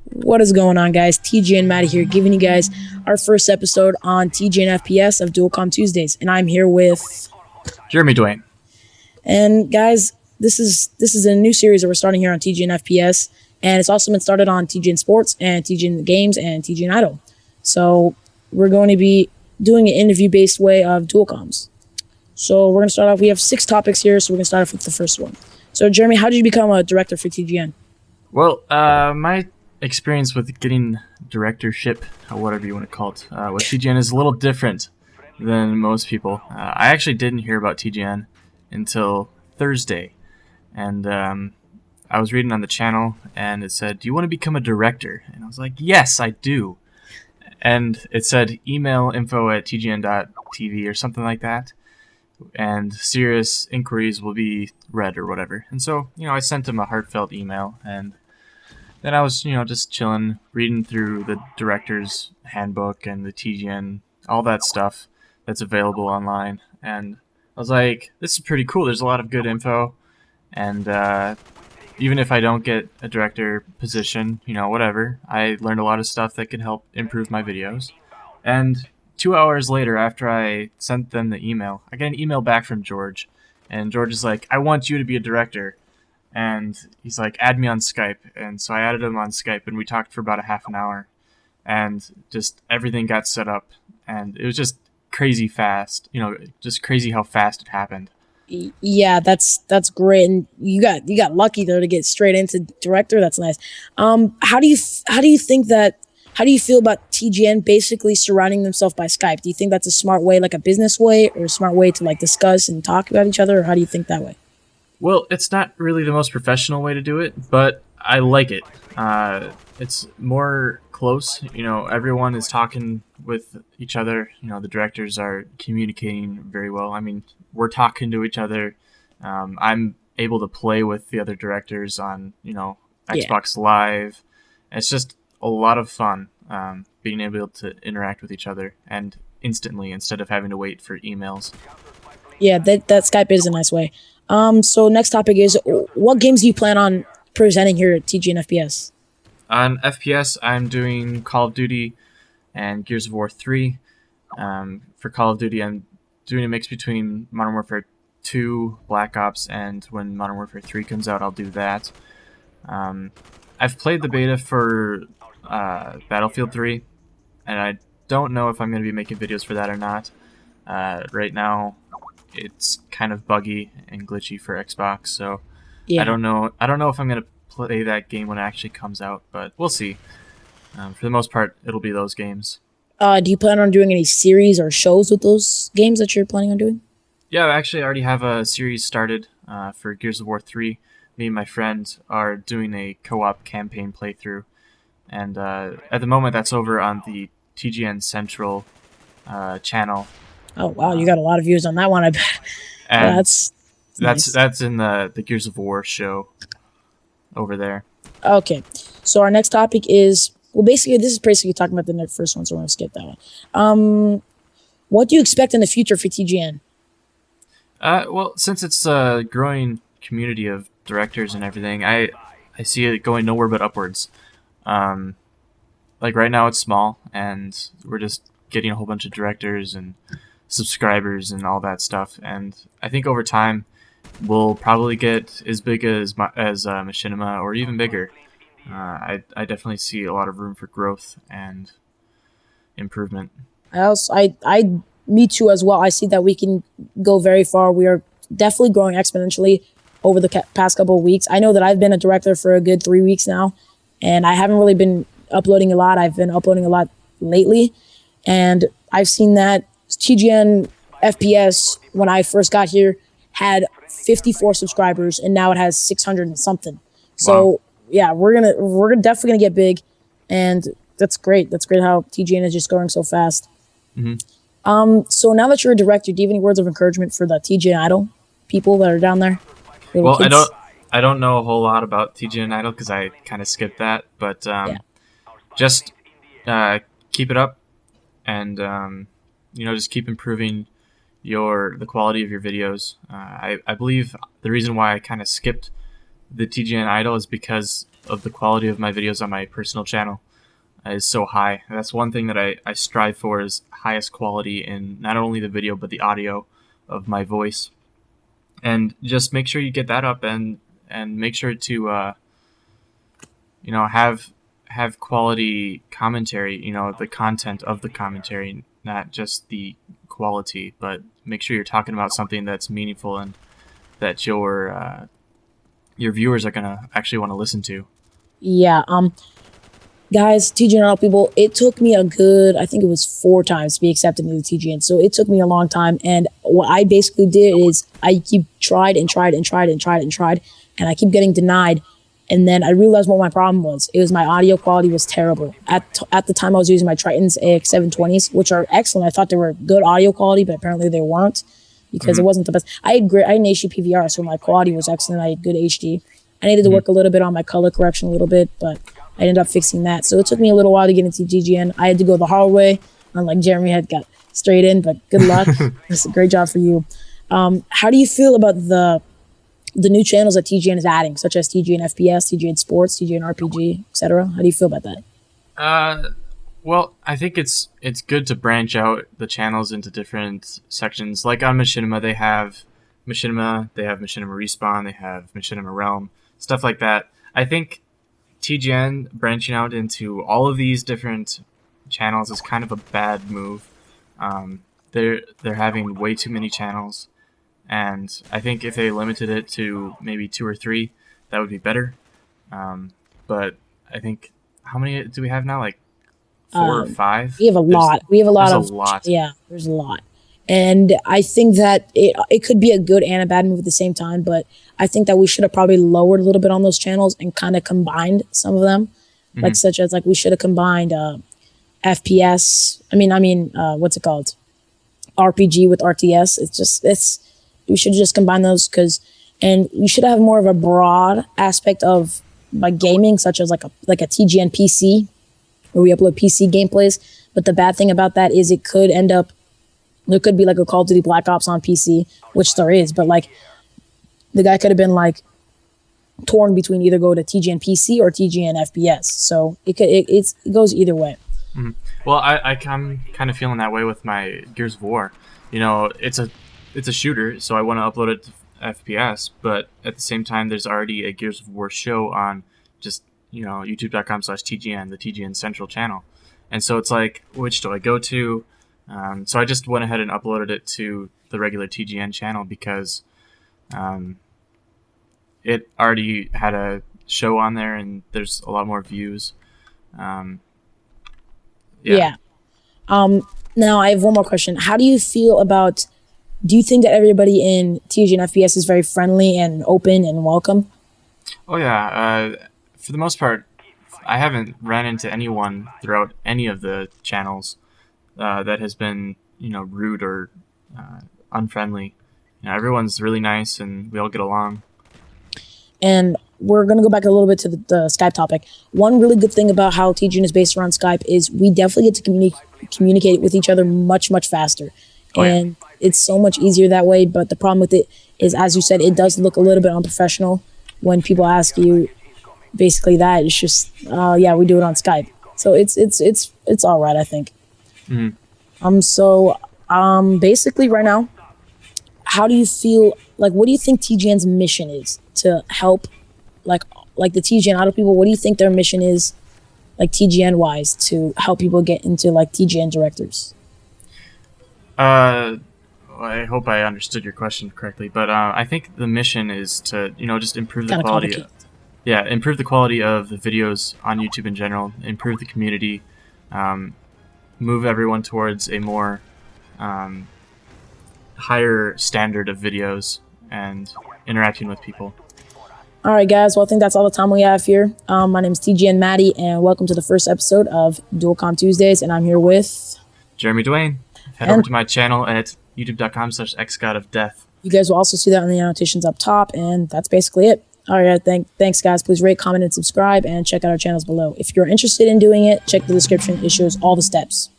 What is going on, guys? TGNMattyy here, giving you guys our first episode on TGN FPS of Comm Tuesdays, and I'm here with JeremyDwayne. And guys, this is a new series that we're starting here on TGN FPS, and it's also been started on TGN Sports and TGN Games and TGN Idol. So we're going to be doing an interview-based way of dual comms. So we're going to start off. We have 6 topics here, so we're going to start off with the first one. So Jeremy, how did you become a director for TGN? Well, my experience with getting directorship, or whatever you want to call it, with TGN is a little different than most people. I actually didn't hear about TGN until Thursday, and I was reading on the channel, and it said, "Do you want to become a director?" And I was like, "Yes, I do." And it said, "Email info@tgn.tv" or something like that, and serious inquiries will be read or whatever. And so, I sent him a heartfelt email, and then I was, just chilling, reading through the director's handbook and the TGN, all that stuff that's available online. And I was like, this is pretty cool. There's a lot of good info. And even if I don't get a director position, whatever, I learned a lot of stuff that can help improve my videos. And 2 hours later, after I sent them the email, I got an email back from George. And George is like, "I want you to be a director." And he's like, "Add me on Skype." And so I added him on Skype, and we talked for about a half an hour. And just everything got set up. And it was just crazy fast. Just crazy how fast it happened. Yeah, that's great, and you got lucky there to get straight into director. That's nice. How do you feel about TGN basically surrounding themselves by Skype? Do you think that's a smart way, like a business way, or a smart way to discuss and talk about each other, or how do you think that way? Well, it's not really the most professional way to do it, but I like it. It's more close. Everyone is talking with each other. The directors are communicating very well. I mean, we're talking to each other. I'm able to play with the other directors on, Xbox Live. It's just a lot of fun being able to interact with each other and instantly instead of having to wait for emails. Yeah, that Skype is a nice way. So next topic is, what games do you plan on presenting here at TGN FPS? On FPS, I'm doing Call of Duty and Gears of War 3. For Call of Duty, I'm doing a mix between Modern Warfare 2, Black Ops, and when Modern Warfare 3 comes out, I'll do that. I've played the beta for Battlefield 3, and I don't know if I'm going to be making videos for that or not. Right now, it's kind of buggy and glitchy for Xbox, so yeah. I don't know if I'm going to play that game when it actually comes out, but we'll see. For the most part, it'll be those games. Do you plan on doing any series or shows with those games that you're planning on doing? Yeah, actually, I already have a series started for Gears of War 3. Me and my friend are doing a co-op campaign playthrough, and at the moment, that's over on the TGN Central channel. Oh wow, you got a lot of views on that one, I bet. And that's nice. That's in the Gears of War show over there. Okay, so our next topic is, well, this is basically talking about the first one, so we're gonna skip that one. What do you expect in the future for TGN? Well, since it's a growing community of directors and everything, I see it going nowhere but upwards. Like right now, it's small, and we're just getting a whole bunch of directors and subscribers and all that stuff. And I think over time, we'll probably get as big as Machinima or even bigger. I definitely see a lot of room for growth and improvement. Me too as well. I see that we can go very far. We are definitely growing exponentially over the past couple of weeks. I know that I've been a director for a good 3 weeks now, and I haven't really been uploading a lot. I've been uploading a lot lately, and I've seen that TGN FPS, when I first got here, had 54 subscribers, and now it has 600 and something. So wow. Yeah, we're definitely gonna get big, and that's great. That's great how TGN is just growing so fast. Mm-hmm. So now that you're a director, do you have any words of encouragement for the TGN Idol people that are down there? Well, kids? I don't know a whole lot about TGN Idol because I kind of skipped that, but just keep it up, and just keep improving the quality of your videos. I believe the reason why I kind of skipped the TGN Idol is because of the quality of my videos on my personal channel is so high. That's one thing that I strive for, is highest quality in not only the video but the audio of my voice. And just make sure you get that up, and make sure to have quality commentary, the content of the commentary, not just the quality, but make sure you're talking about something that's meaningful and that your viewers are gonna actually want to listen to. Yeah. Guys, TGN people, it took me a good, I think it was 4 times to be accepted into the TGN. So it took me a long time. And what I basically did is I tried, and I keep getting denied. And then I realized what my problem was. It was my audio quality was terrible. At the time, I was using my Triton's AX720s, which are excellent. I thought they were good audio quality, but apparently they weren't, because it wasn't the best. I had an HD PVR, so my quality was excellent. I had good HD. I needed to work a little bit on my color correction a little bit, but I ended up fixing that. So it took me a little while to get into TGN. I had to go the hard way, unlike Jeremy had got straight in, but good luck. It's a great job for you. How do you feel about the new channels that TGN is adding, such as TGN FPS, TGN Sports, TGN RPG, etc.? How do you feel about that? Well, I think it's good to branch out the channels into different sections. Like on Machinima, they have Machinima Respawn, they have Machinima Realm, stuff like that. I think TGN branching out into all of these different channels is kind of a bad move. They're having way too many channels, and I think if they limited it to maybe 2 or 3, that would be better. But I think, how many do we have now? Like 4 or 5? We have a lot. There's a lot. Yeah, there's a lot. And I think that it could be a good and a bad move at the same time, but I think that we should have probably lowered a little bit on those channels and kind of combined some of them, like such as we should have combined FPS. What's it called? RPG with RTS. We should just combine those, and we should have more of a broad aspect of gaming, such as like a TGN PC, where we upload PC gameplays. But the bad thing about that is it could end up, there could be like a Call of Duty Black Ops on PC, which there is, but the guy could have been torn between either go to TGN PC or TGN FPS. So it goes either way. Mm-hmm. Well, I'm kind of feeling that way with my Gears of War. It's a shooter, so I want to upload it to FPS, but at the same time, there's already a Gears of War show on just youtube.com/TGN, the TGN Central channel. And so it's like, which do I go to? So I just went ahead and uploaded it to the regular TGN channel because it already had a show on there, and there's a lot more views. Yeah. Now I have one more question. How do you feel about? Do you think that everybody in TGN FPS is very friendly and open and welcome? Oh yeah. For the most part, I haven't ran into anyone throughout any of the channels that has been, rude or unfriendly. Everyone's really nice, and we all get along. And we're going to go back a little bit to the Skype topic. One really good thing about how TGN is based around Skype is we definitely get to communicate with each other much, much faster. And it's so much easier that way. But the problem with it is, as you said, it does look a little bit unprofessional when people ask you basically that. It's just, yeah, we do it on Skype. So it's all right, I think. Mm-hmm. Basically right now, how do you feel, what do you think TGN's mission is to help, like the TGN auto people? What do you think their mission is, TGN wise, to help people get into TGN directors? I hope I understood your question correctly, but I think the mission is to, just improve the quality. Improve the quality of the videos on YouTube in general, improve the community, move everyone towards a more higher standard of videos and interacting with people. All right, guys. Well, I think that's all the time we have here. My name is TGNMattyy, and welcome to the first episode of Comm Tuesdays, and I'm here with JeremyDwayne. Head over to my channel at youtube.com/xgodofdeath. You guys will also see that in the annotations up top, and that's basically it. All right, thanks, guys. Please rate, comment, and subscribe, and check out our channels below. If you're interested in doing it, check the description. It shows all the steps.